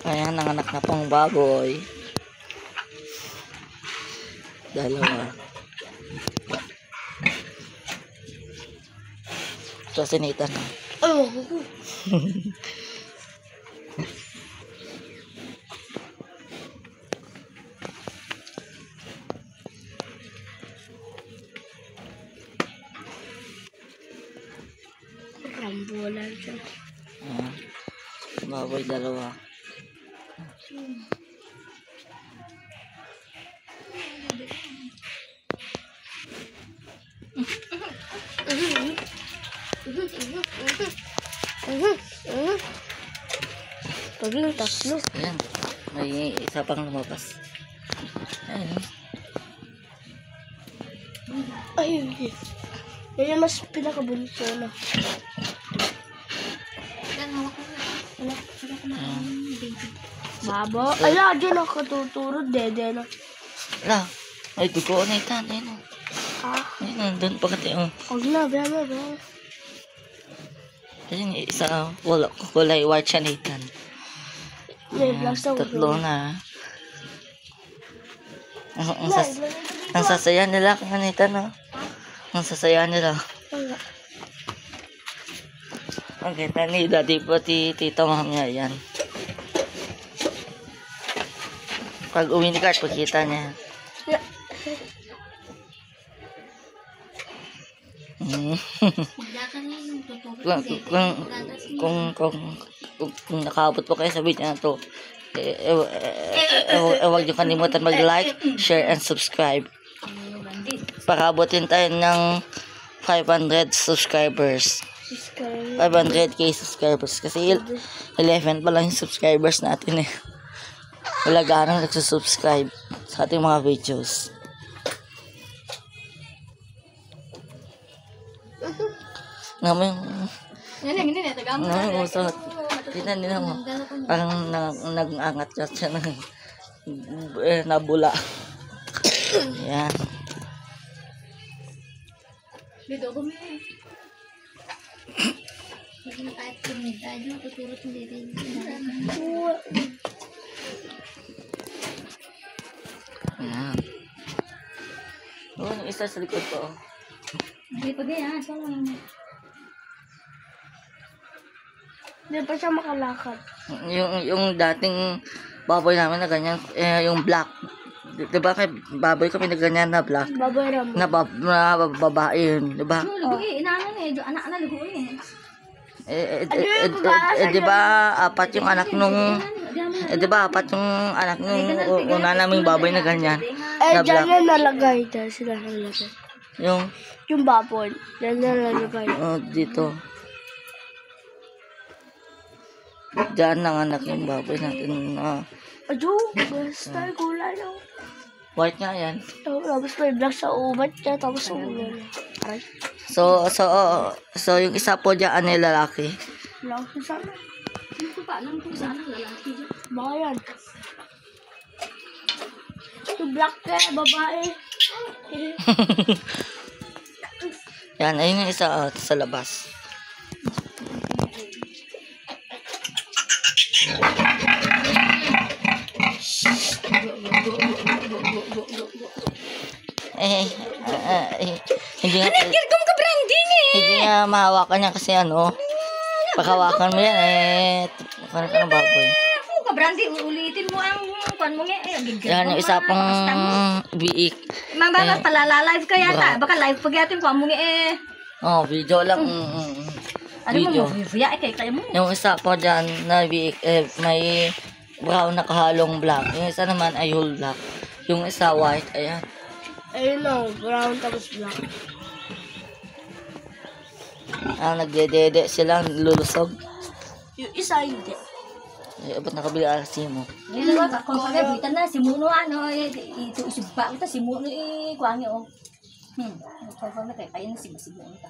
Ayan, nanganak na pong baboy. Dalawa. Ito, sinita na. Oh. Rambulan siya. Baboy, dalawa. Tatlo. Ayan, may isa pang lumabas. Ayan. Ayun. Yan yung mas pinakabunso na. Babo. Ala, dyan ako katuturod. Dede na. Ala, ay dugo na itan. Ayan o. Ah. Ayan, doon pagkati o. Huwag na, biyama. Ayan, isa kulay white siya na itan. Ayan, tatlo na. Ang sasaya nila kung ano itan o. Ang sasaya nila. Ang kita ni Daddy po, tita mamaya yan. Pag uwi ni Kart, pagkita niya. Kung nakaabot po kayo sa video na to, huwag niyo kalimutan mag-like, share, and subscribe. Para abutin tayo ng 500 subscribers. 500k subscribers. Kasi 11 pa lang yung subscribers natin eh. Wala ganang nagsusubscribe sa ating mga videos. Naman yung usot. Hindi mo. Parang nag-angat siya na nabula. Yan. Dito ko may. Hindi kahit kumita nyo, tuturot hindi rin. Ayan. Yung isa sa likod ko. Hindi pa gaya, so Hindi pa siya makalakad. Yung dating baboy namin na ganyan, yung black. Diba kay baboy kami na ganyan na black? Baboy ram. Na babae yun, diba? lugi, inaano eh, anak na lugo eh. Diba apat yung anak nung diba apat yung anak nung una naming baboy na ganyan? Na Dyan black. na nalagay. Dyan sila nalagay. Yung baboy. Dyan na nalagay. Dito. Diyan ang anak yung baboy natin na Ado, basta gulay lang. white nga yan. Tapos may black sa ubat niya, tapos sa ulo. Aray. So yung isa po dyan ay lalaki. Lang sana. Hindi ko pa alam kung saan ang lalaki dyan. Baka yan. Yung black babae. Yan, ayun yung isa sa labas. Hindi nga Kung ka branding eh! hindi nga mahawakan niya kasi paghawakan mo yan parang ka ng baboy. Kung ka branding, ulitin mo ang kwan mo nga eh. Yan yung isa pang biik. Mama, palala-live ka yata. Baka live pag yatin kwan mo nga eh. Video lang. Ano Video. mo, fuya eh, kaya mo. Yung isa po dyan na biik, may brown na kahalong black. Yung isa naman ay whole black. Yung isa white, ayan. Ayun lang, brown tapos black. Nagdedede sila, lulusog. Yung isa hindi. Ba't nakabili kasi mo? Hindi na ba, kung pagabitan na, si Muno ito isugpa, ito si Muno kwangi o. Kung pagabitan, kaya na si Muno ito.